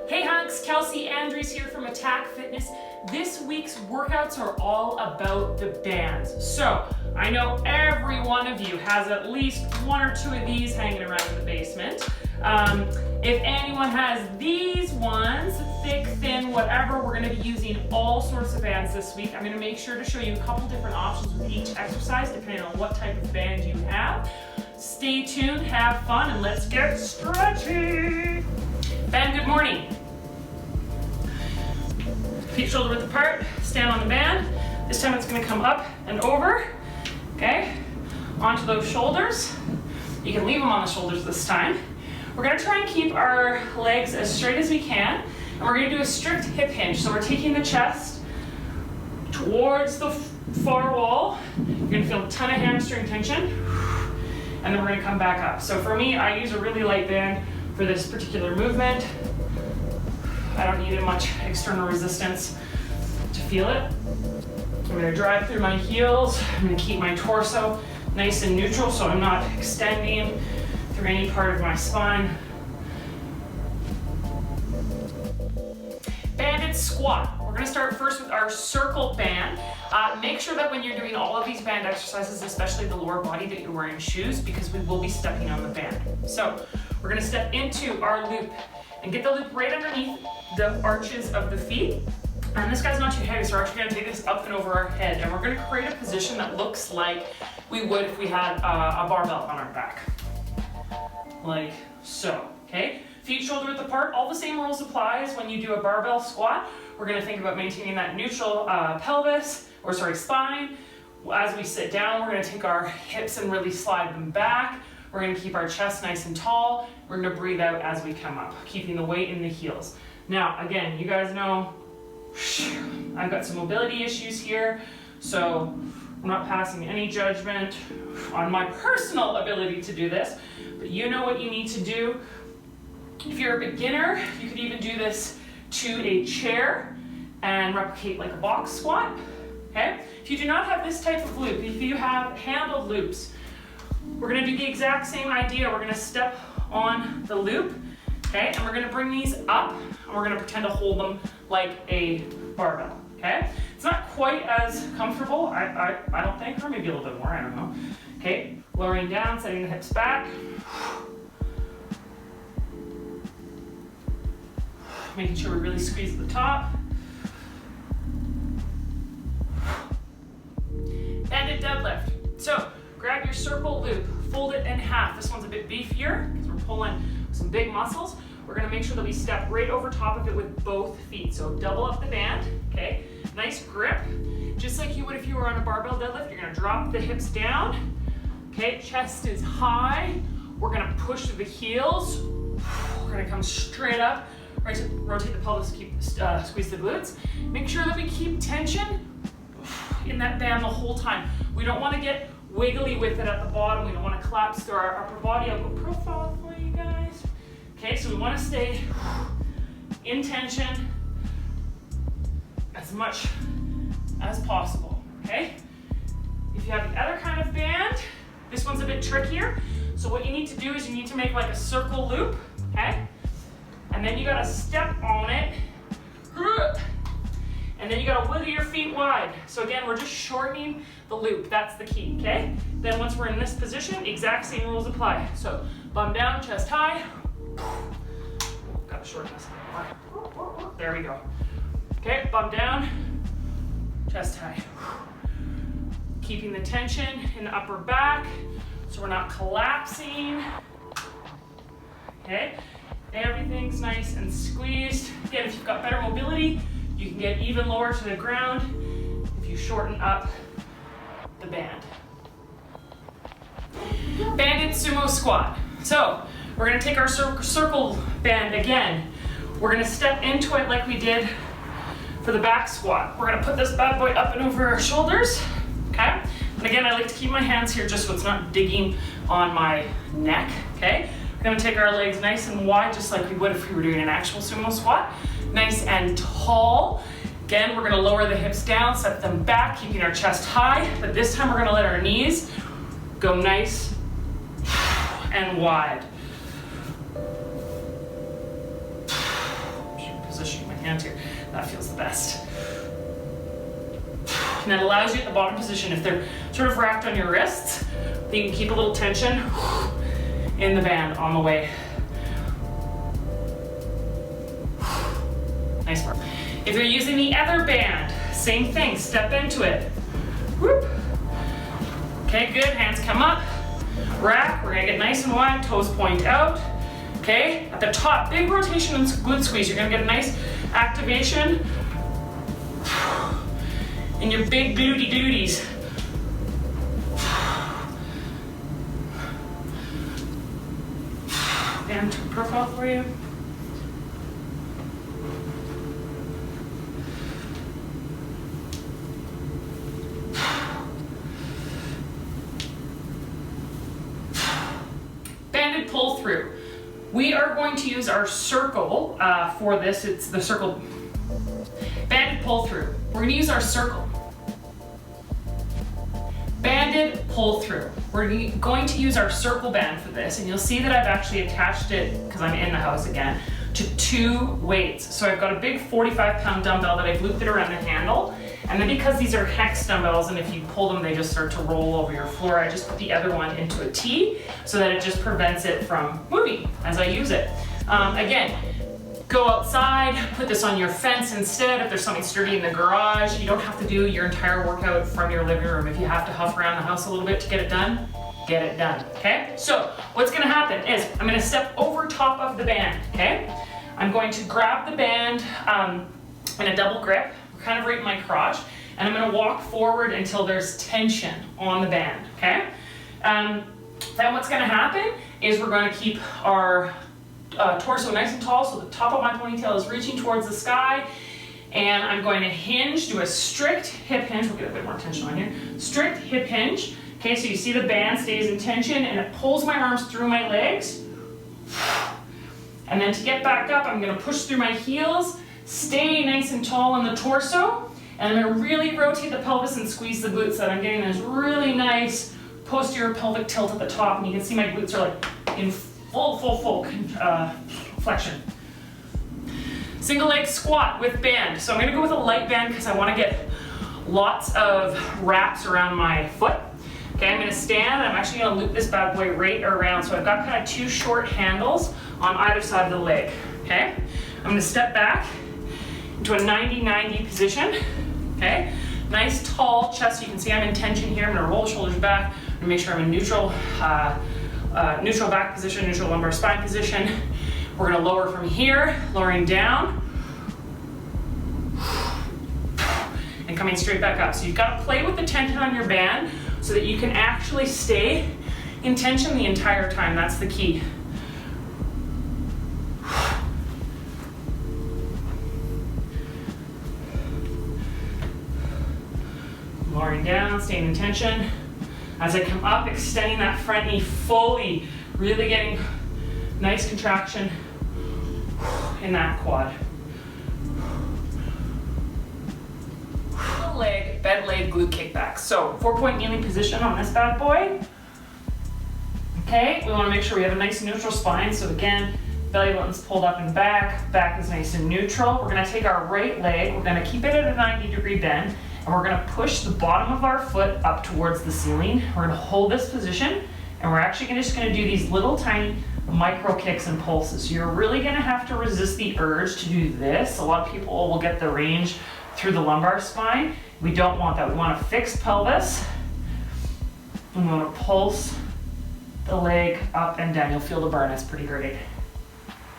Hey hunks, Kelsey Andrews here from Attack Fitness. This week's workouts are all about the bands. So, I know every one of you has at least one or two of these hanging around in the basement. If anyone has these ones, thick, thin, whatever, we're gonna be using all sorts of bands this week. I'm gonna make sure to show you a couple different options with each exercise, depending on what type of band you have. Stay tuned, have fun, and let's get stretchy. Ben, good morning. Feet shoulder width apart, stand on the band. This time it's gonna come up and over, okay? Onto those shoulders. You can leave them on the shoulders this time. We're gonna try and keep our legs as straight as we can, and we're gonna do a strict hip hinge. So we're taking the chest towards the far wall. You're gonna feel a ton of hamstring tension, and then we're gonna come back up. So for me, I use a really light band for this particular movement. I don't need much external resistance to feel it. I'm gonna drive through my heels. I'm gonna keep my torso nice and neutral so I'm not extending through any part of my spine. Banded squat. We're gonna start first with our circle band. Make sure that when you're doing all of these band exercises, especially the lower body, that you're wearing shoes because we will be stepping on the band. So we're gonna step into our loop and get the loop right underneath the arches of the feet. And this guy's not too heavy, so we're actually gonna take this up and over our head, and we're gonna create a position that looks like we would if we had a barbell on our back. Like so, okay? Feet shoulder width apart, all the same rules apply as when you do a barbell squat. We're gonna think about maintaining that neutral spine. As we sit down, we're gonna take our hips and really slide them back. We're gonna keep our chest nice and tall. We're gonna breathe out as we come up, keeping the weight in the heels. Now, again, you guys know, I've got some mobility issues here, so I'm not passing any judgment on my personal ability to do this, but you know what you need to do. If you're a beginner, you could even do this to a chair and replicate like a box squat, okay? If you do not have this type of loop, if you have handled loops, we're gonna do the exact same idea. We're gonna step on the loop, okay? And we're gonna bring these up, and we're gonna pretend to hold them like a barbell, okay? It's not quite as comfortable, I don't think, or maybe a little bit more, I don't know. Okay, lowering down, setting the hips back. Making sure we really squeeze at the top. Banded deadlift. So, grab your circle loop, fold it in half. This one's a bit beefier because we're pulling some big muscles. We're gonna make sure that we step right over top of it with both feet. So double up the band, okay? Nice grip. Just like you would if you were on a barbell deadlift, you're gonna drop the hips down. Okay, chest is high. We're gonna push through the heels. We're gonna come straight up. Rotate the pelvis, squeeze the glutes. Make sure that we keep tension in that band the whole time. We don't wanna get wiggly with it at the bottom. We don't wanna collapse through our upper body. I'll go profile for you guys. Okay, so we wanna stay in tension as much as possible, okay? If you have the other kind of band, this one's a bit trickier. So what you need to do is you need to make like a circle loop, okay? And then you gotta step on it. And then you gotta wiggle your feet wide. So again, we're just shortening the loop. That's the key, okay? Then once we're in this position, exact same rules apply. So bum down, chest high. Gotta shorten this. There we go. Okay, bum down, chest high. Keeping the tension in the upper back so we're not collapsing. Okay, everything's nice and squeezed. Again, if you've got better mobility, you can get even lower to the ground if you shorten up the band. Banded sumo squat. So we're gonna take our circle band again. We're gonna step into it like we did for the back squat. We're gonna put this bad boy up and over our shoulders, okay? And again, I like to keep my hands here just so it's not digging on my neck, okay? We're gonna take our legs nice and wide, just like we would if we were doing an actual sumo squat. Nice and tall. Again, we're gonna lower the hips down, set them back, keeping our chest high, but this time we're gonna let our knees go nice and wide. hands here. That feels the best. And that allows you at the bottom position, if they're sort of wrapped on your wrists, you can keep a little tension in the band on the way. Nice work. If you're using the other band, same thing, step into it. Whoop. Okay, good, hands come up, rack, we're gonna get nice and wide, toes point out. Okay, at the top, big rotation and glute squeeze. You're gonna get a nice activation in your big glutey glutes. And profile for you. Banded pull through. We are going to use our circle for this. It's the circle. Banded pull through. We're going to use our circle. Banded pull through. We're going to use our circle band for this, and you'll see that I've actually attached it, because I'm in the house again, to 2 weights. So I've got a big 45-pound dumbbell that I've looped it around the handle, and then because these are hex dumbbells, and if you pull them, they just start to roll over your floor, I just put the other one into a T so that it just prevents it from moving as I use it. Again, go outside, put this on your fence instead. If there's something sturdy in the garage, you don't have to do your entire workout from your living room. If you have to huff around the house a little bit to get it done, okay? So what's gonna happen is I'm gonna step over top of the band, okay? I'm going to grab the band in a double grip, kind of right in my crotch, and I'm gonna walk forward until there's tension on the band, okay? Then what's gonna happen is we're gonna keep our torso nice and tall, so the top of my ponytail is reaching towards the sky, and I'm going to hinge, do a strict hip hinge. We'll get a bit more tension on here. Strict hip hinge. Okay, so you see the band stays in tension and it pulls my arms through my legs. And then to get back up, I'm going to push through my heels, stay nice and tall on the torso, and I'm going to really rotate the pelvis and squeeze the glutes so that I'm getting this really nice posterior pelvic tilt at the top, and you can see my glutes are like in full flexion. Single leg squat with band. So I'm gonna go with a light band because I wanna get lots of wraps around my foot. Okay, I'm gonna stand, and I'm actually gonna loop this bad boy right around. So I've got kind of 2 short handles on either side of the leg, okay? I'm gonna step back into a 90-90 position, okay? Nice tall chest, you can see I'm in tension here. I'm gonna roll the shoulders back, I'm gonna make sure I'm in neutral back position, neutral lumbar spine position. We're gonna lower from here, lowering down, and coming straight back up. So you've gotta play with the tension on your band so that you can actually stay in tension the entire time. That's the key. Lowering down, staying in tension. As I come up, extending that front knee fully, really getting nice contraction in that quad. Leg, bed leg, glute kickback. So 4-point kneeling position on this bad boy. Okay, we wanna make sure we have a nice neutral spine. So again, belly button's pulled up and back is nice and neutral. We're gonna take our right leg, we're gonna keep it at a 90-degree bend, and we're gonna push the bottom of our foot up towards the ceiling. We're gonna hold this position, and we're actually just gonna do these little tiny micro kicks and pulses. You're really gonna have to resist the urge to do this. A lot of people will get the range through the lumbar spine. We don't want that. We want a fixed pelvis, and we wanna pulse the leg up and down. You'll feel the burn, it's pretty great.